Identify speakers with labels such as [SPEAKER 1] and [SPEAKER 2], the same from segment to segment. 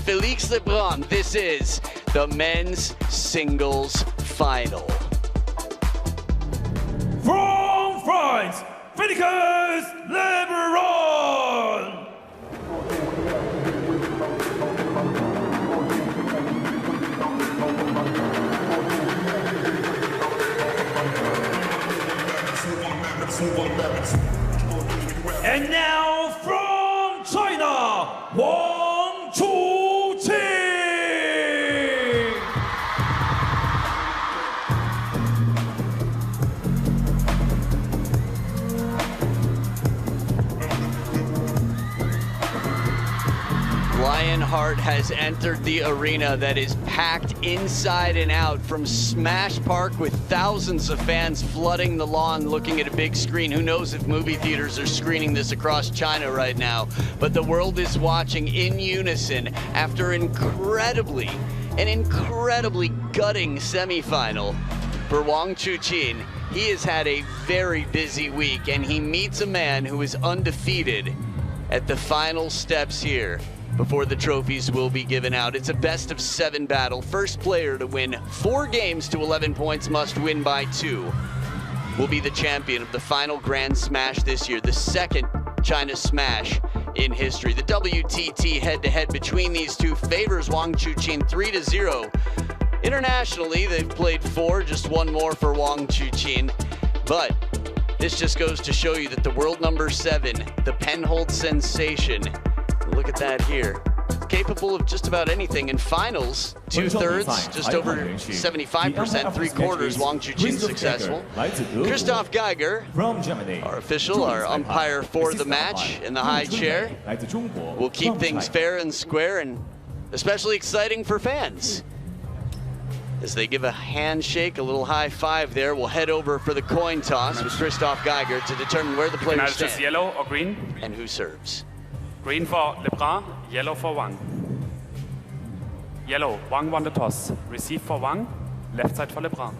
[SPEAKER 1] Felix Lebrun. This is the men's singles final.
[SPEAKER 2] From France, Felix Lebrun! And now from China, Wang Chuqin!
[SPEAKER 1] Lionheart has entered the arena that is packed inside and out from Smash Park with thousands of fans flooding the lawn looking at a big screen. Who knows if movie theaters are screening this across China right now, but the world is watching in unison after an incredibly gutting semifinal for Wang Chuqin. He has had a very busy week and he meets a man who is undefeated at the final steps here before the trophies will be given out. It's a best-of-7 battle. First player to win 4 games to 11 points must win by 2. Will be the champion of the final Grand Smash this year, the second China Smash in history. The WTT head-to-head between these two favors Wang Chuqin 3-0. Internationally, they've played 4, just 1 more for Wang Chuqin. But this just goes to show you that the world number 7, the Penhold sensation, look at that here, capable of just about anything. In finals, 2/3, just over 75%, 3/4, Wang Chuqin successful. Christoph Geiger, our official, our umpire for the match in the high chair, will keep things fair and square and especially exciting for fans. As they give a handshake, a little high five there, we'll head over for the coin toss with Christoph Geiger to determine where the players stand.
[SPEAKER 3] Yellow or green?
[SPEAKER 1] And who serves.
[SPEAKER 3] Green for Lebrun, yellow for Wang. Yellow, Wang won the toss. Receive for Wang, left side for Lebrun.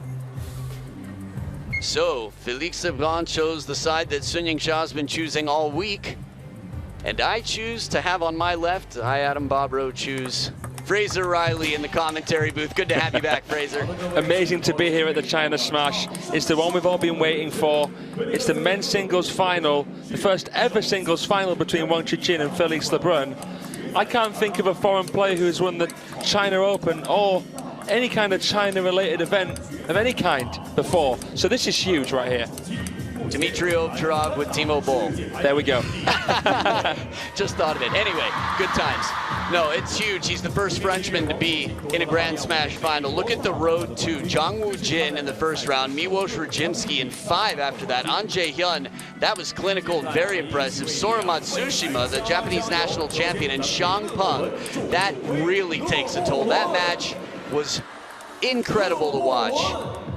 [SPEAKER 1] So, Felix Lebrun chose the side that Sun Yingxia has been choosing all week. And I choose to have on my left, I, Adam Bobrow, choose Fraser Riley in the commentary booth. Good to have you back, Fraser.
[SPEAKER 4] Amazing to be here at the China Smash. It's the one we've all been waiting for. It's the men's singles final, the first ever singles final between Wang Chuqin and Felix Lebrun. I can't think of a foreign player who has won the China Open or any kind of China-related event of any kind before. So this is huge right here.
[SPEAKER 1] Dmitry Ovcharov with Timo Boll.
[SPEAKER 4] There we go.
[SPEAKER 1] Just thought of it. Anyway, good times. No, it's huge. He's the first Frenchman to be in a Grand Smash final. Look at the road to Jongwoo Jin in the first round, Miłosz Radzimski in 5 after that. An Jae-hyun, that was clinical and very impressive. Sora Matsushima, the Japanese national champion, and Shang Peng, that really takes a toll. That match was incredible to watch.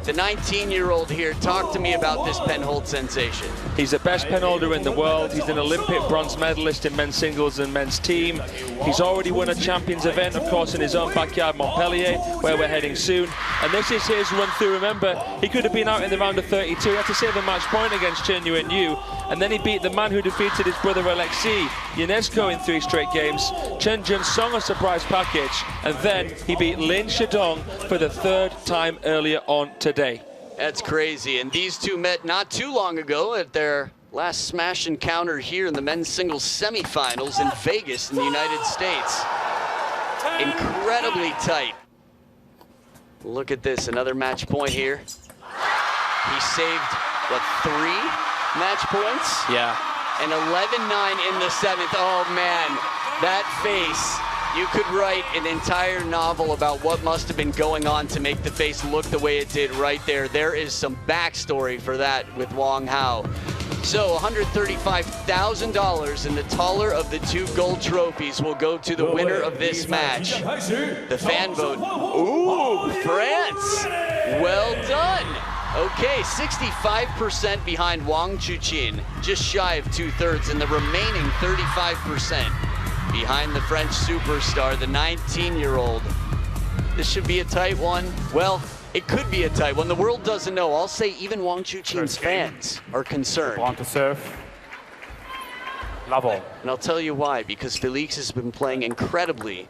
[SPEAKER 1] The 19-year-old here, talk to me about this Penhold sensation.
[SPEAKER 4] He's the best penholder in the world. He's an Olympic bronze medalist in men's singles and men's team. He's already won a champions event, of course, in his own backyard, Montpellier, where we're heading soon. And this is his run through. Remember, he could have been out in the round of 32. He had to save a match point against Chen Yuan-Yu. And then he beat the man who defeated his brother Alexei Ionesco in 3 straight games, Chen Jun-song, a surprise package. And then he beat Lin Shidong for the 3rd time earlier on today.
[SPEAKER 1] That's crazy. And these two met not too long ago at their last Smash encounter here in the men's singles semifinals in Vegas in the United States. Incredibly tight. Look at this, another match point here. He saved, what, 3 match points?
[SPEAKER 4] Yeah.
[SPEAKER 1] And 11-9 in the 7th. Oh man, that face. You could write an entire novel about what must have been going on to make the face look the way it did right there. There is some backstory for that with Wang Hao. So $135,000 and the taller of the 2 gold trophies will go to the winner of this match. The fan vote. Ooh, France. Well done. Okay, 65% behind Wang Chuqin, just shy of 2/3, and the remaining 35% behind the French superstar, the 19-year-old. This should be a tight one. Well, it could be a tight one. The world doesn't know. I'll say even Wang Chuqin's fans are concerned.
[SPEAKER 3] Want to serve. Love all.
[SPEAKER 1] And I'll tell you why, because Felix has been playing incredibly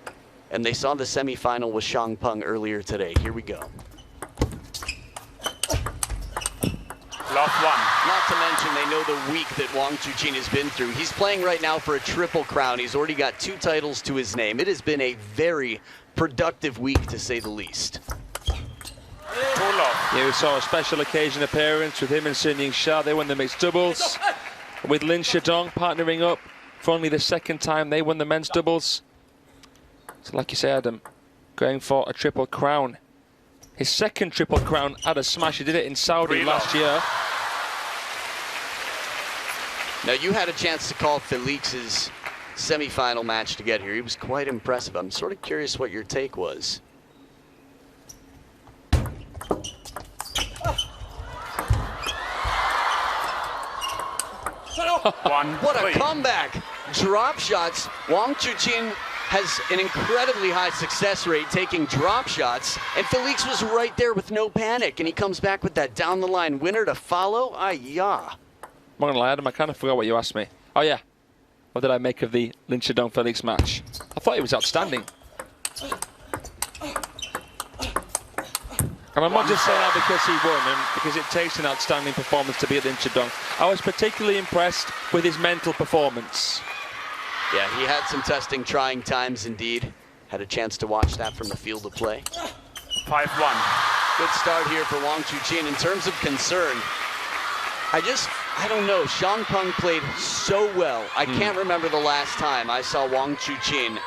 [SPEAKER 1] and they saw the semifinal with Xiang Peng earlier today. Here we go.
[SPEAKER 3] Love one.
[SPEAKER 1] Not to mention, they know the week that Wang Chuqin has been through. He's playing right now for a triple crown. He's already got 2 titles to his name. It has been a very productive week, to say the least.
[SPEAKER 4] Yeah, we saw a special occasion appearance with him and Sun Ying-sha. They won the mixed doubles. With Lin Shidong partnering up for only the 2nd time they won the men's doubles. So like you say, Adam, going for a triple crown. His 2nd triple crown at a smash. He did it in Saudi last year.
[SPEAKER 1] Now, you had a chance to call Felix's semifinal match to get here. He was quite impressive. I'm sort of curious what your take was. What a comeback! Drop shots. Wang Chuqin has an incredibly high success rate taking drop shots, and Felix was right there with no panic, and he comes back with that down the line winner to follow. Ay-ya.
[SPEAKER 4] I'm not gonna lie, Adam, I kind of forgot what you asked me. Oh yeah, what did I make of the Lin Shidong Felix match? I thought it was outstanding. And I'm not just saying that because he won, and because it takes an outstanding performance to beat Lin Shidong. I was particularly impressed with his mental performance.
[SPEAKER 1] Yeah, he had some testing, trying times indeed. Had a chance to watch that from the field of play.
[SPEAKER 3] 5-1.
[SPEAKER 1] Good start here for Wang Chuqin. In terms of concern, I don't know, Xiang Peng played so well. I can't remember the last time I saw Wang Chuqin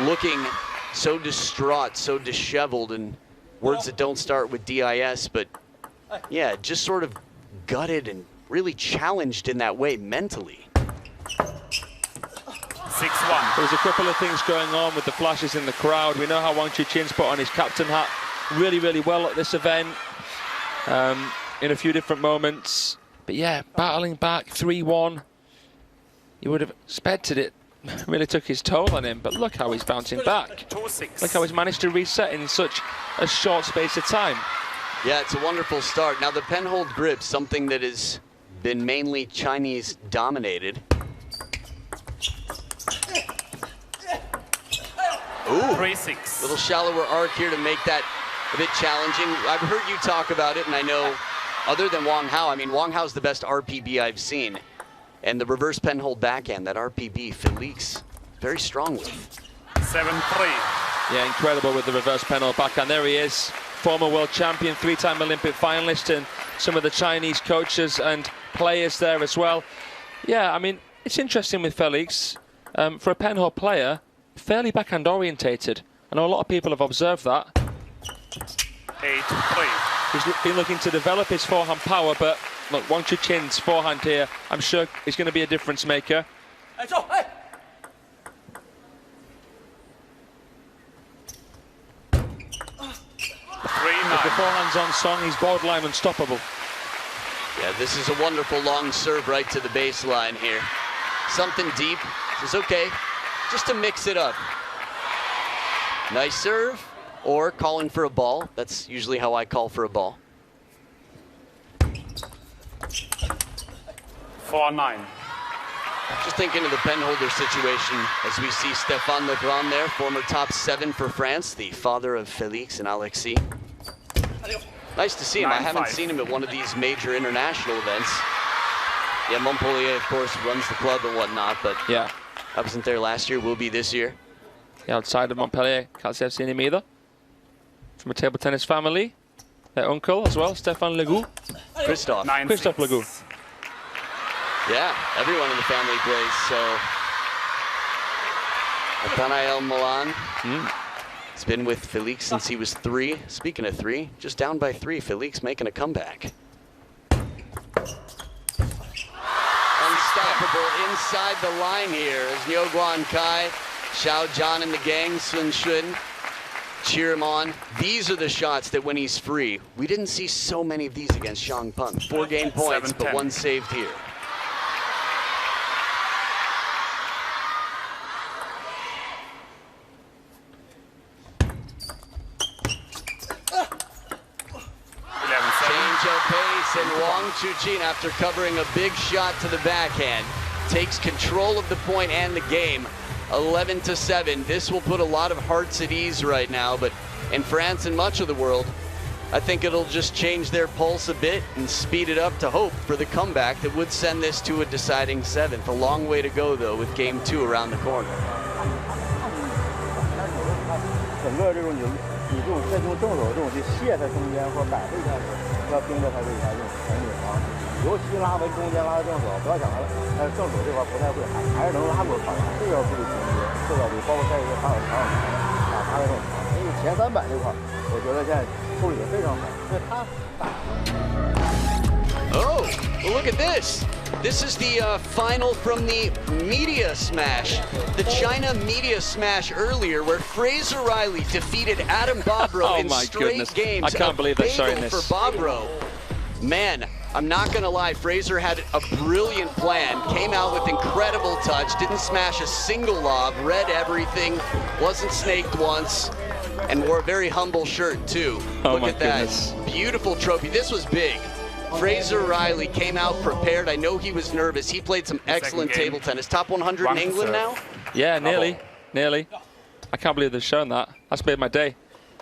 [SPEAKER 1] looking so distraught, so disheveled, and words that don't start with DIS, but yeah, just sort of gutted and really challenged in that way mentally.
[SPEAKER 3] 6-1.
[SPEAKER 4] There's a couple of things going on with the flashes in the crowd. We know how Wang Chuqin's put on his captain hat really, really well at this event in a few different moments. But yeah, battling back 3-1. You would have expected it. Really took his toll on him, but look how he's bouncing back.
[SPEAKER 3] 2-6.
[SPEAKER 4] Look how he's managed to reset in such a short space of time.
[SPEAKER 1] Yeah, it's a wonderful start. Now the penhold grip, something that has been mainly Chinese dominated. Ooh,
[SPEAKER 3] 3-6.
[SPEAKER 1] little shallower arc here to make that a bit challenging. I've heard you talk about it, and I know other than Wang Hao, I mean, Wang Hao's the best RPB I've seen. And the reverse penhold backhand, that RPB, Felix, very strong with.
[SPEAKER 3] 7-3.
[SPEAKER 4] Yeah, incredible with the reverse penhold backhand. There he is, former world champion, 3-time Olympic finalist, and some of the Chinese coaches and players there as well. Yeah, I mean, it's interesting with Felix. For a penhold player, fairly backhand orientated. I know a lot of people have observed that.
[SPEAKER 3] 8-3.
[SPEAKER 4] He's been looking to develop his forehand power, but look, Wang Chuqin's forehand here, I'm sure is going to be a difference maker.
[SPEAKER 3] 3-9.
[SPEAKER 4] If the forehand's on song, he's borderline unstoppable.
[SPEAKER 1] Yeah, this is a wonderful long serve right to the baseline here. Something deep. It's okay, just to mix it up. Nice serve, or calling for a ball. That's usually how I call for a ball.
[SPEAKER 3] 4-9.
[SPEAKER 1] Just thinking of the penholder situation as we see Stéphane Lebrun there, former top 7 for France, the father of Felix and Alexis. Nice to see him. I haven't seen him at one of these major international events. Yeah, Montpellier, of course, runs the club and whatnot, but
[SPEAKER 4] Yeah.
[SPEAKER 1] I wasn't there last year, will be this year.
[SPEAKER 4] Yeah, outside of Montpellier, can't say I've seen him either. From a table tennis family. Their uncle as well, Stéphane Legout.
[SPEAKER 1] Christophe.
[SPEAKER 3] 9-6.
[SPEAKER 4] Christophe Legout.
[SPEAKER 1] Yeah, everyone in the family plays, so. Nathanael Milan. He's been with Felix since he was 3. Speaking of 3, just down by 3, Felix making a comeback. Unstoppable inside the line here as Niu Guan Kai, Xiao Zhan and the gang, Sun Shun, cheer him on. These are the shots that when he's free, we didn't see so many of these against Xiang Peng. 4 game points, but 1 saved here. Pace, and Wang Chuqin, after covering a big shot to the backhand, takes control of the point and the game. 11-7. This will put a lot of hearts at ease right now, but in France and much of the world, I think it'll just change their pulse a bit and speed it up to hope for the comeback that would send this to a deciding 7th. A long way to go, though, with game 2 around the corner.
[SPEAKER 5] 整个这种你这种在用正手这种去卸它中间或摆这一下，要盯着它这一下用前顶啊，尤其拉回中间拉到正手，不要想它正手这块不太会，还是能拉过反拉，这要注意情节，这要注意，包括在一个长手啊，他的这种，所以前3板这块，我觉得现在处理的非常好，因为他打。
[SPEAKER 1] Oh, well, look at this. This is the final from the Media Smash, the China Media Smash earlier, where Fraser Riley defeated Adam Bobrow in straight games.
[SPEAKER 4] I can't believe they're showing this.
[SPEAKER 1] For Bobrow. Man, I'm not gonna lie, Fraser had a brilliant plan, came out with incredible touch, didn't smash a single lob, read everything, wasn't snaked once, and wore a very humble shirt too. Look at that. Beautiful trophy. This was big. Fraser Riley came out prepared. I know he was nervous. He played some excellent table tennis. Top 100 in England now?
[SPEAKER 4] Yeah, nearly. I can't believe they've shown that. That's made my day.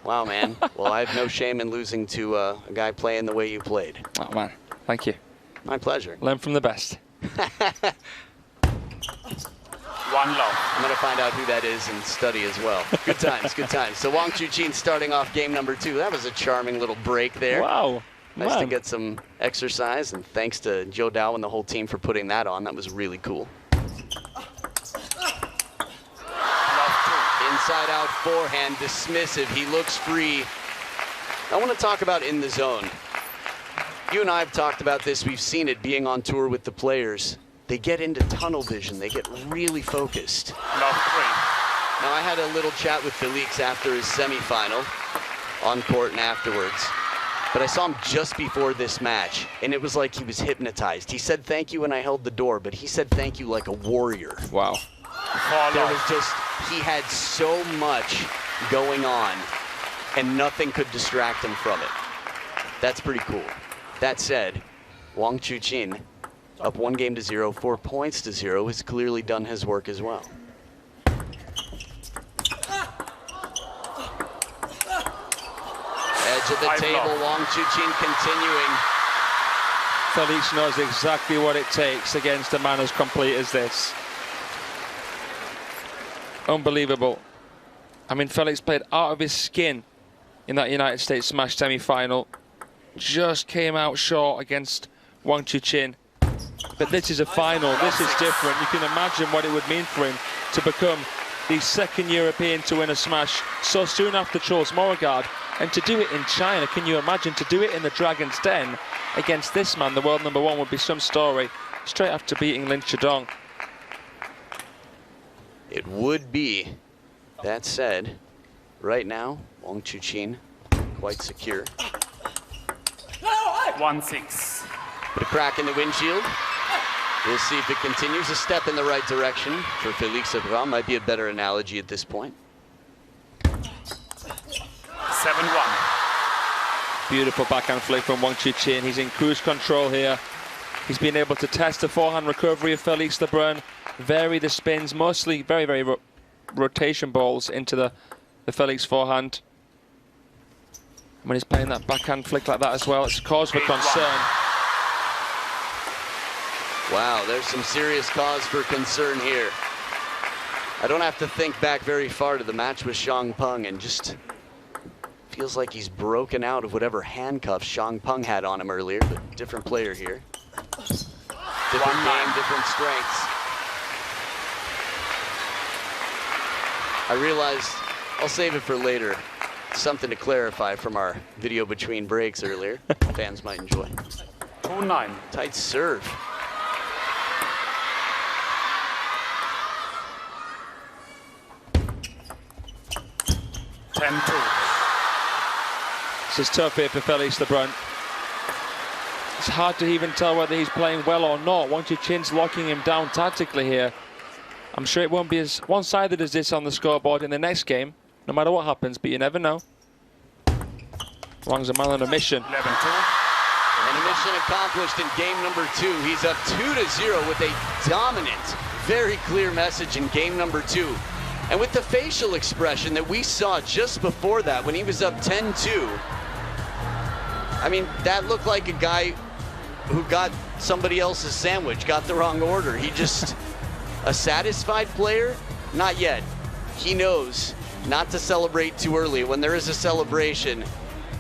[SPEAKER 1] Wow, man. Well, I have no shame in losing to a guy playing the way you played.
[SPEAKER 4] Oh, man. Thank you.
[SPEAKER 1] My pleasure.
[SPEAKER 4] Learn from the best.
[SPEAKER 3] 1 love.
[SPEAKER 1] I'm going to find out who that is and study as well. Good times, good times. So Wang Chuqin starting off game number 2. That was a charming little break there.
[SPEAKER 4] Wow.
[SPEAKER 1] Nice to get some exercise, and thanks to Joe Dow and the whole team for putting that on. That was really cool. Inside out forehand, dismissive. He looks free. I want to talk about in the zone. You and I have talked about this. We've seen it being on tour with the players. They get into tunnel vision. They get really focused.
[SPEAKER 3] Love 3.
[SPEAKER 1] Now, I had a little chat with Felix after his semifinal, on court and afterwards. But I saw him just before this match, and it was like he was hypnotized. He said thank you when I held the door, but he said thank you like a warrior.
[SPEAKER 4] Wow.
[SPEAKER 1] There was just, he had so much going on, and nothing could distract him from it. That's pretty cool. That said, Wang Chuqin, up 1-0, 4 points to 0, has clearly done his work as well. Edge of the table, Wang Chuqin continuing.
[SPEAKER 4] Felix knows exactly what it takes against a man as complete as this. Unbelievable. I mean, Felix played out of his skin in that United States Smash semi-final. Just came out short against Wang Chuqin. But this is a final. This is different. You can imagine what it would mean for him to become the 2nd European to win a Smash so soon after Charles Beauregard. And to do it in China, can you imagine? To do it in the Dragon's Den against this man, the world #1, would be some story. Straight after beating Lin Chidong.
[SPEAKER 1] It would be. That said, right now, Wang Chuqin quite secure.
[SPEAKER 3] 1-6.
[SPEAKER 1] Put a crack in the windshield. We'll see if it continues. A step in the right direction for Felix Lebrun might be a better analogy at this point.
[SPEAKER 3] 7-1.
[SPEAKER 4] Beautiful backhand flick from Wang Chuqin. He's in cruise control here. He's been able to test the forehand recovery of Felix Lebrun, vary the spins, mostly very rotation balls into the Felix forehand. When he's playing that backhand flick like that as well, it's cause for concern.
[SPEAKER 1] Wow, there's some serious cause for concern here. I don't have to think back very far to the match with Shang Peng, and just feels like he's broken out of whatever handcuffs Shang Peng had on him earlier, but different player here. Different game, different strengths. I realized, I'll save it for later, something to clarify from our video between breaks earlier. Fans might enjoy.
[SPEAKER 3] 2-9.
[SPEAKER 1] Tight serve.
[SPEAKER 4] This is tough here for Felix Lebrun. It's hard to even tell whether he's playing well or not. Wang Chuqin's locking him down tactically here. I'm sure it won't be as one-sided as this on the scoreboard in the next game, no matter what happens, but you never know. Wang's a man on a mission.
[SPEAKER 3] 11-2.
[SPEAKER 1] And a mission accomplished in game number 2. He's up 2-0 with a dominant very clear message in game number 2. And with the facial expression that we saw just before that, when he was up 10-2, I mean, that looked like a guy who got somebody else's sandwich, got the wrong order. He just, a satisfied player? Not yet. He knows not to celebrate too early. When there is a celebration,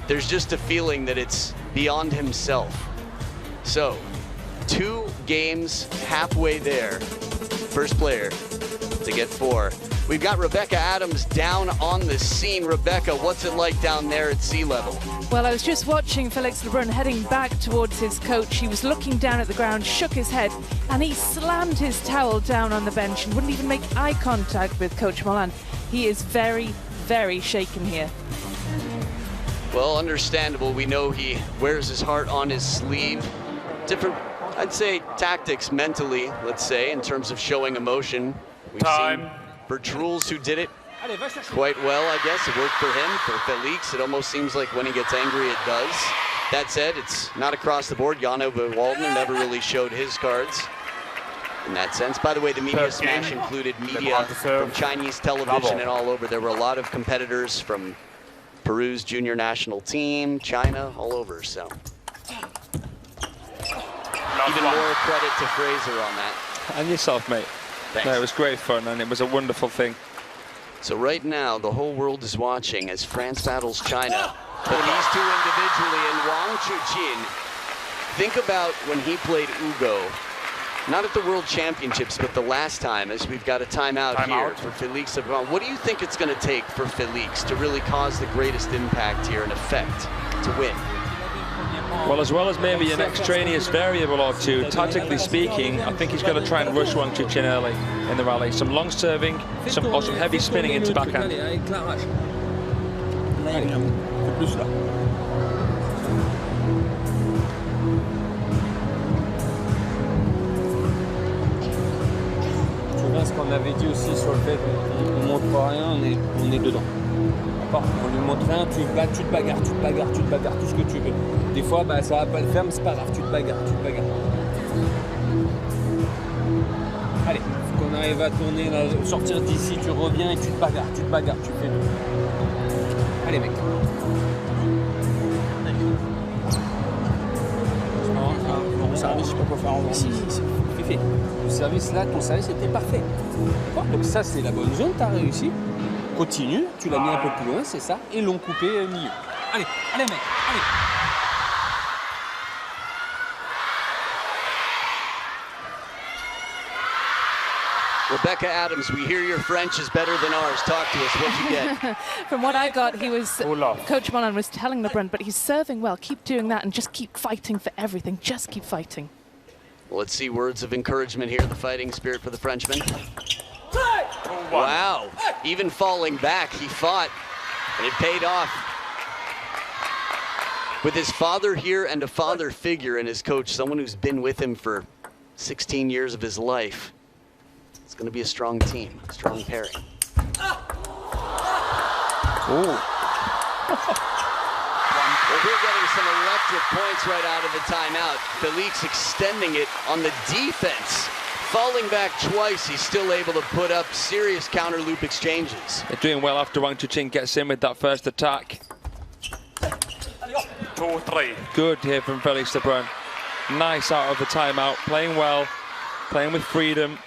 [SPEAKER 1] there's just a feeling that it's beyond himself. So, 2 games halfway there. First player to get 4. We've got Rebecca Adams down on the scene. Rebecca, what's it like down there at sea level?
[SPEAKER 6] Well, I was just watching Felix Lebrun heading back towards his coach. He was looking down at the ground, shook his head, and he slammed his towel down on the bench and wouldn't even make eye contact with Coach Molan. He is very, very shaken here.
[SPEAKER 1] Well, understandable. We know he wears his heart on his sleeve. Different, I'd say, tactics mentally, let's say, in terms of showing emotion. We've seen Bertruls who did it quite well, I guess. It worked for him. For Felix, it almost seems like when he gets angry, it does. That said, it's not across the board. Jan Ove Waldner never really showed his cards in that sense. By the way, the media smash included media from Chinese television and all over. There were a lot of competitors from Peru's junior national team, China, all over, so. Even more credit to Fraser on that.
[SPEAKER 4] And yourself, mate.
[SPEAKER 1] Thanks.
[SPEAKER 4] No, it was great fun, and it was a wonderful thing.
[SPEAKER 1] So right now, the whole world is watching as France battles China. But these 2 individually, and Wang Chuqin, think about when he played Ugo, not at the World Championships, but the last time, as we've got a timeout here for Felix Lebrun. What do you think it's going to take for Felix to really cause the greatest impact here and effect to win?
[SPEAKER 4] Well, as well as maybe an extraneous variable or 2, tactically speaking, I think he's going to try and rush Wang Chuqin early in the rally. Some long serving, some heavy spinning into backhand.
[SPEAKER 5] Tu vois ce qu'on avait dit aussi sur le fait qu'on montre pas rien, on est dedans. On lui montre rien, tu te bagarres, tout ce que tu veux. Des fois, bah, ça va pas le faire, mais c'est pas grave, tu te bagarres. Allez, faut qu'on arrive à tourner, là, sortir d'ici, tu reviens et tu te bagarres, tu fais le... Allez, mec. Bon service, je sais pas quoi faire en Si, c'est fait. Le service là, ton service était parfait. D'accord ? Donc ça, c'est la bonne zone, t'as réussi. Continue, tu l'as mis un peu plus loin, c'est ça, et l'ont coupé au milieu. Allez, mec, allez.
[SPEAKER 1] Rebecca Adams, we hear your French is better than ours. Talk to us. What'd you get?
[SPEAKER 6] From what I got, he was, Coach Molan was telling Lebrun, but he's serving well. Keep doing that and just keep fighting for everything. Just keep fighting.
[SPEAKER 1] Well, let's see words of encouragement here. The fighting spirit for the Frenchman. Wow, even falling back, he fought, and it paid off. With his father here and a father figure in his coach, someone who's been with him for 16 years of his life, it's going to be a strong team, a strong pairing.
[SPEAKER 4] Ooh.
[SPEAKER 1] Well, we're getting some electric points right out of the timeout. Felix extending it on the defense. Falling back twice, he's still able to put up serious counter loop exchanges.
[SPEAKER 4] They're doing well after Wang Chuqin gets in with that first attack.
[SPEAKER 3] 2-3.
[SPEAKER 4] Good here from Felix Lebrun. Nice out of the timeout, playing well, playing with freedom.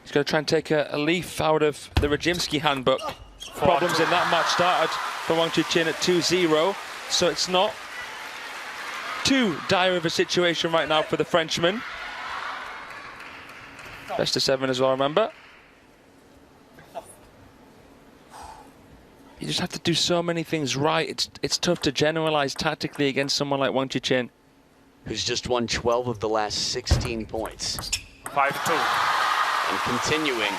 [SPEAKER 4] He's going to try and take a leaf out of the Rajimski handbook. Problems in that match started for Wang Chuqin at 2-0, so it's not too dire of a situation right now for the Frenchman. Best of 7 as well, remember. You just have to do so many things right. It's tough to generalize tactically against someone like Wang Chuqin,
[SPEAKER 1] who's just won 12 of the last 16 points.
[SPEAKER 3] 5-2.
[SPEAKER 1] And continuing.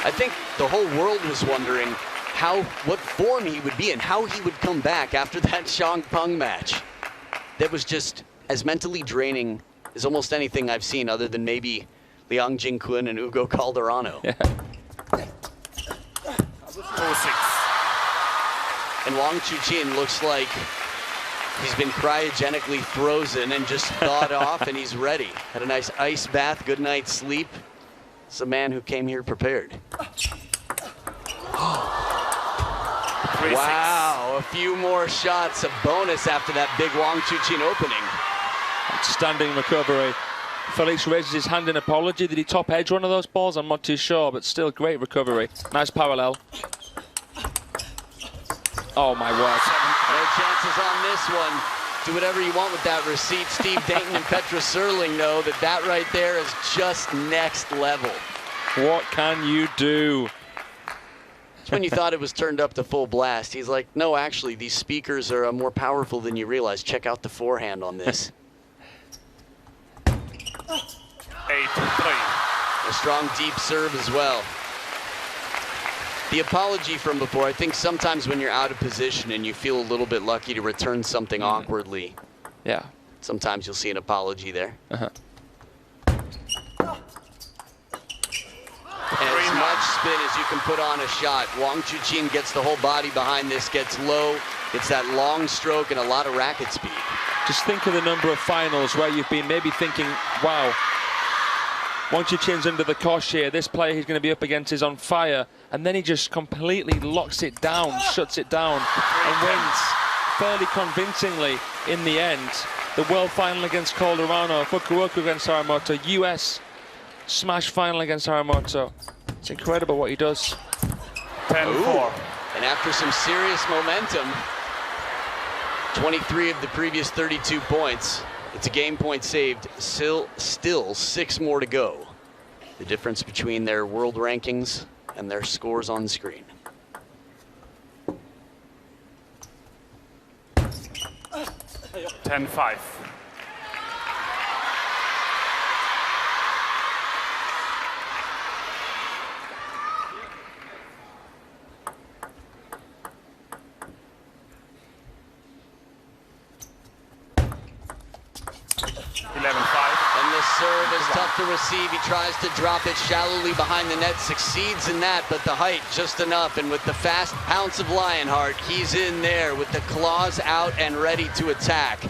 [SPEAKER 1] I think the whole world was wondering what form he would be and how he would come back after that Xiang Peng match. That was just as mentally draining as almost anything I've seen, other than maybe Liang Jingquan and Ugo Calderano.
[SPEAKER 4] Yeah.
[SPEAKER 3] 4-6.
[SPEAKER 1] And Wang Chuqin looks like He's been cryogenically frozen and just thawed off, and he's ready. Had a nice ice bath, good night's sleep. It's a man who came here prepared. Wow, a few more shots, a bonus after that big Wang Chuqin opening.
[SPEAKER 4] Outstanding recovery. Felix raises his hand in apology. Did he top edge one of those balls? I'm not too sure, but still great recovery. Nice parallel. Oh my word.
[SPEAKER 1] No chances on this one. Do whatever you want with that receipt. Steve Dayton and Petra Serling know that that right there is just next level.
[SPEAKER 4] What can you do?
[SPEAKER 1] It's when you thought it was turned up to full blast. He's like, no, actually, these speakers are more powerful than you realize. Check out the forehand on this.
[SPEAKER 3] 8-3.
[SPEAKER 1] A strong deep serve as well. The apology from before, I think sometimes when you're out of position and you feel a little bit lucky to return something awkwardly,
[SPEAKER 4] yeah,
[SPEAKER 1] sometimes you'll see an apology there.
[SPEAKER 4] Uh-huh.
[SPEAKER 1] And as much spin as you can put on a shot. Wang Chuqin gets the whole body behind this, gets low, gets that long stroke and a lot of racket speed.
[SPEAKER 4] Just think of the number of finals where you've been maybe thinking, wow, Wang Chuqin's under the cosh here. This player he's going to be up against is on fire. And then he just completely locks it down, shuts it down, and wins fairly convincingly in the end. The world final against Calderano, Fukuoka against Haramoto, US smash final against Haramoto. It's incredible what he does.
[SPEAKER 3] 10-4.
[SPEAKER 1] And after some serious momentum, 23 of the previous 32 points. It's a game point saved, still 6 more to go. The difference between their world rankings and their scores on screen.
[SPEAKER 3] $10-5.
[SPEAKER 1] And the serve is tough to receive. He tries to drop it shallowly behind the net, succeeds in that, but the height just enough. And with the fast pounce of Lionheart, he's in there with the claws out and ready to attack.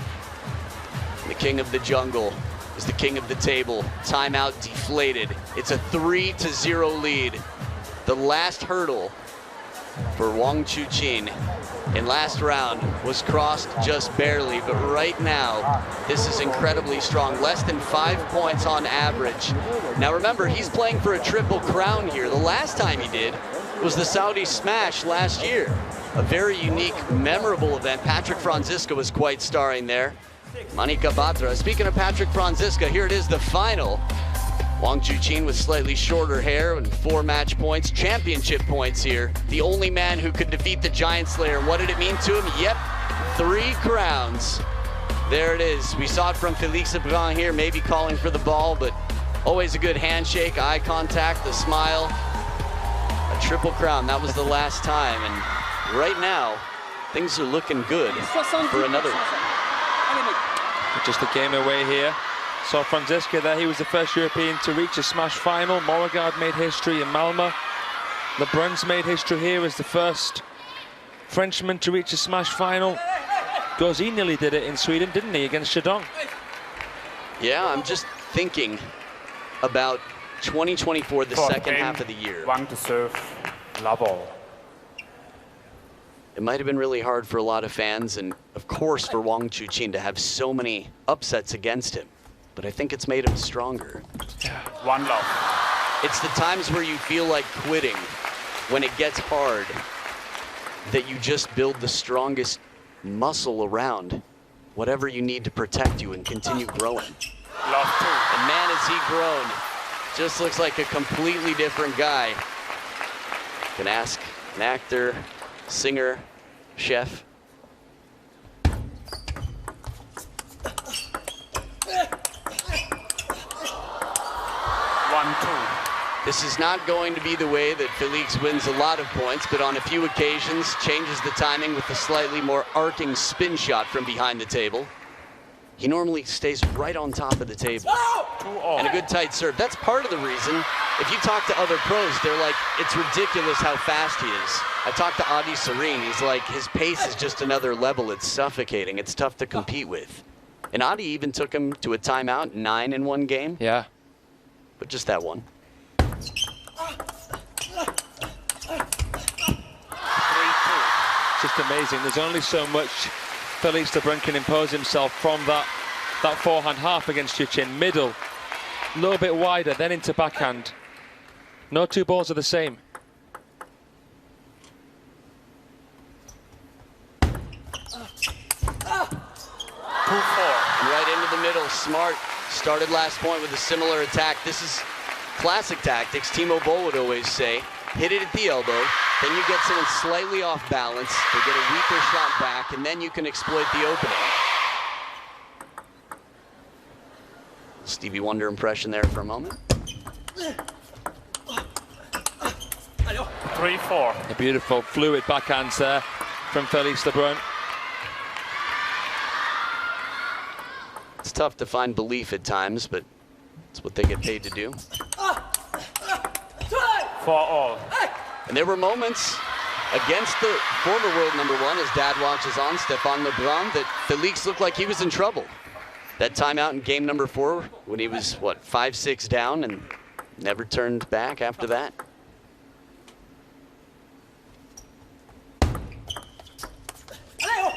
[SPEAKER 1] The king of the jungle is the king of the table. Timeout deflated. It's a 3-0 lead. The last hurdle for Wang Chuqin in last round was crossed just barely, but right now this is incredibly strong. Less than 5 points on average. Now remember, he's playing for a triple crown here. The last time he did was the Saudi Smash last year. A very unique, memorable event. Patrick Franziska was quite starring there. Manika Batra. Speaking of Patrick Franziska, here it is, the final. Wang Chuqin with slightly shorter hair and 4 match points, championship points here. The only man who could defeat the Giant Slayer. And what did it mean to him? Yep, 3 crowns. There it is. We saw it from Felix Lebrun here, maybe calling for the ball, but always a good handshake, eye contact, the smile. A triple crown, that was the last time. And right now, things are looking good for another one.
[SPEAKER 4] Just a game away here. Saw Franziska there, he was the first European to reach a smash final. Morregard made history in Malmö. Lebrun's made history here as the first Frenchman to reach a smash final. Gauzy nearly did it in Sweden, didn't he, against Shadong?
[SPEAKER 1] Yeah, I'm just thinking about 2024, the second half of the year.
[SPEAKER 3] Wang to serve, love all.
[SPEAKER 1] It might have been really hard for a lot of fans, and of course for Wang Chuqin to have so many upsets against him. But I think it's made him stronger.
[SPEAKER 3] One love.
[SPEAKER 1] It's the times where you feel like quitting, when it gets hard, that you just build the strongest muscle around whatever you need to protect you and continue growing.
[SPEAKER 3] Love two.
[SPEAKER 1] And man, has he grown. Just looks like a completely different guy. You can ask an actor, singer, chef. This is not going to be the way that Felix wins a lot of points, but on a few occasions changes the timing with a slightly more arcing spin shot from behind the table. he normally stays right on top of the table. And a good tight serve. That's part of the reason. If you talk to other pros, they're like, it's ridiculous how fast he is. I talked to Adi Serene. He's like, his pace is just another level. It's suffocating. It's tough to compete with. And Adi even took him to a timeout, 9 in one game.
[SPEAKER 4] Yeah.
[SPEAKER 1] But just that one.
[SPEAKER 4] 3-2. Just amazing. There's only so much Felix Lebrun can impose himself from that forehand half against Chuqin. Middle, a little bit wider, then into backhand. No two balls are the same.
[SPEAKER 1] Right into the middle, smart. Started last point with a similar attack. This is classic tactics. Timo Boll would always say, hit it at the elbow, then you get someone slightly off balance, they get a weaker shot back, and then you can exploit the opening. Stevie Wonder impression there for a moment.
[SPEAKER 3] 3-4.
[SPEAKER 4] A beautiful fluid backhands there from Felix Lebrun.
[SPEAKER 1] It's tough to find belief at times, but it's what they get paid to do.
[SPEAKER 3] 4-all.
[SPEAKER 1] And there were moments against the former world #1, as Dad watches on, Stéphane Lebrun, that Felix looked like he was in trouble. That timeout in game #4 when he was, what, 5-6 down and never turned back after that.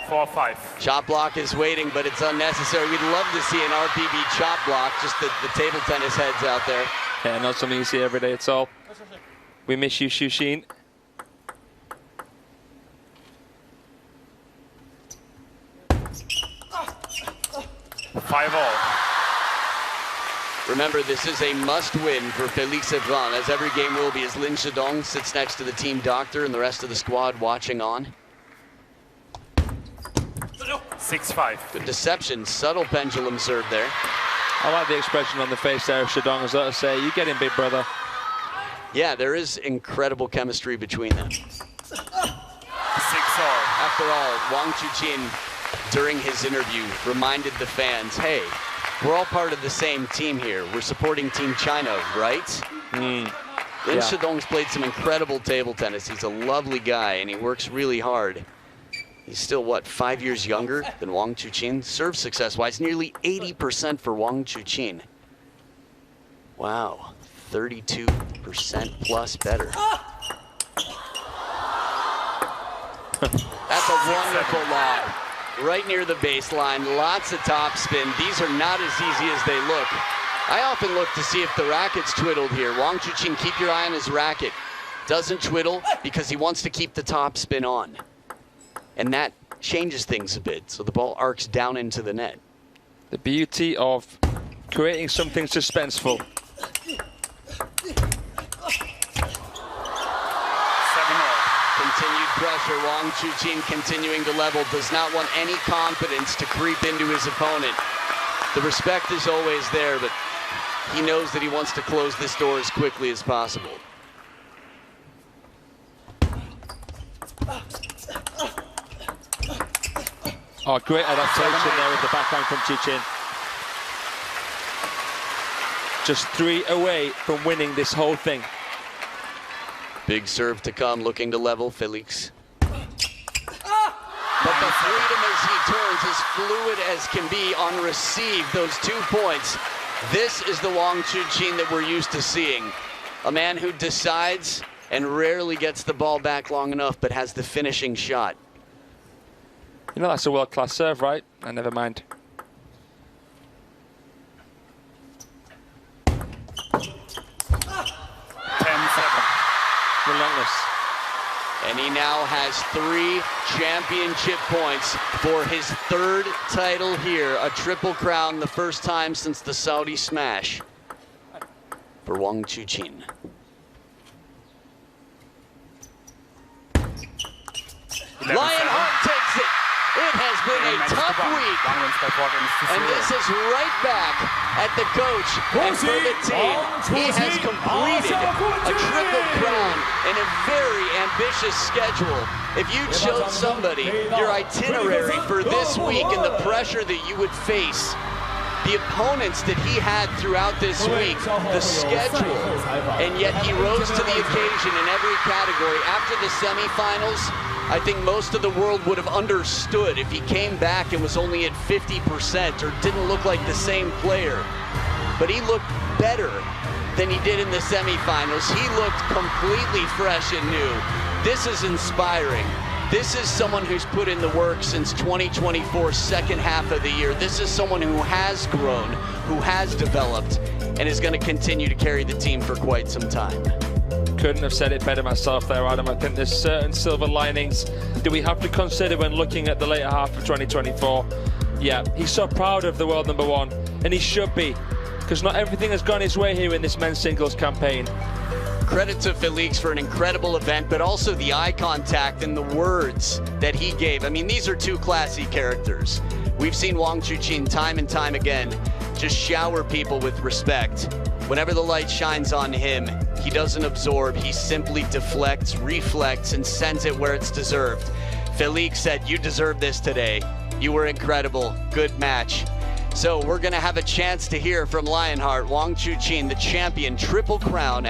[SPEAKER 3] Four, 5.
[SPEAKER 1] Chop block is waiting, but it's unnecessary. We'd love to see an RPB chop block, just the table tennis heads out there.
[SPEAKER 4] Yeah, not something you see every day at all. We miss you, Chuqin.
[SPEAKER 3] Five all.
[SPEAKER 1] Remember, this is a must-win for Felix Lebrun, as every game will be, as Lin Shidong sits next to the team doctor and the rest of the squad watching on.
[SPEAKER 3] 6-5.
[SPEAKER 1] Good deception, subtle pendulum serve there.
[SPEAKER 4] I like the expression on the face there of Shidong, as though to say, you get in, big brother.
[SPEAKER 1] Yeah, there is incredible chemistry between them.
[SPEAKER 3] 6-all.
[SPEAKER 1] After all, Wang Chuqin, during his interview, reminded the fans, hey, we're all part of the same team here. We're supporting Team China, right? Lin Shidong's played some incredible table tennis. He's a lovely guy, and he works really hard. He's still, what, 5 years younger than Wang Chuqin? Serve success-wise, nearly 80% for Wang Chuqin. Wow, 32% plus better. That's a wonderful lob. Right near the baseline, lots of top spin. These are not as easy as they look. I often look to see if the racket's twiddled here. Wang Chuqin, keep your eye on his racket. Doesn't twiddle because he wants to keep the top spin on. And that changes things a bit, so the ball arcs down into the net.
[SPEAKER 4] The beauty of creating something suspenseful.
[SPEAKER 3] 7-all.
[SPEAKER 1] Continued pressure, Wang Chuqin continuing to level, does not want any confidence to creep into his opponent. The respect is always there, but he knows that he wants to close this door as quickly as possible.
[SPEAKER 4] Oh, great adaptation there with the backhand from Chuqin. Just 3 away from winning this whole thing.
[SPEAKER 1] Big serve to come, looking to level Felix. But the freedom as he turns, as fluid as can be on receive, those 2 points. This is the Wang Chuqin that we're used to seeing. A man who decides and rarely gets the ball back long enough, but has the finishing shot.
[SPEAKER 4] You know, that's a world-class serve, right? And never mind.
[SPEAKER 3] 10-7.
[SPEAKER 4] Relentless.
[SPEAKER 1] And he now has 3 championship points for his 3rd title here. A triple crown, the first time since the Saudi smash for Wang Chuqin. Lionheart takes it. It has been a tough week.
[SPEAKER 3] Wang wins by 4 games to 0.
[SPEAKER 1] And this is right back at the coach and for the team. He has completed a triple crown in a very ambitious schedule. If you showed somebody your itinerary for this week and the pressure that you would face, the opponents that he had throughout this week, the schedule, and yet he rose to the occasion in every category. After the semifinals, I think most of the world would have understood if he came back and was only at 50% or didn't look like the same player. But he looked better than he did in the semifinals. He looked completely fresh and new. This is inspiring. This is someone who's put in the work since 2024, second half of the year. This is someone who has grown, who has developed, and is going to continue to carry the team for quite some time.
[SPEAKER 4] Couldn't have said it better myself there, Adam. I think there's certain silver linings that we have to consider when looking at the later half of 2024. Yeah, he's so proud of the world number one, and he should be, because not everything has gone his way here in this men's singles campaign.
[SPEAKER 1] Credit to Felix for an incredible event, but also the eye contact and the words that he gave. I mean, these are two classy characters. We've seen Wang Chuqin time and time again just shower people with respect. Whenever the light shines on him, he doesn't absorb, he simply deflects, reflects, and sends it where it's deserved. Felix said, "You deserve this today. You were incredible. Good match." So we're gonna have a chance to hear from Lionheart, Wang Chuqin, the champion, triple crown, and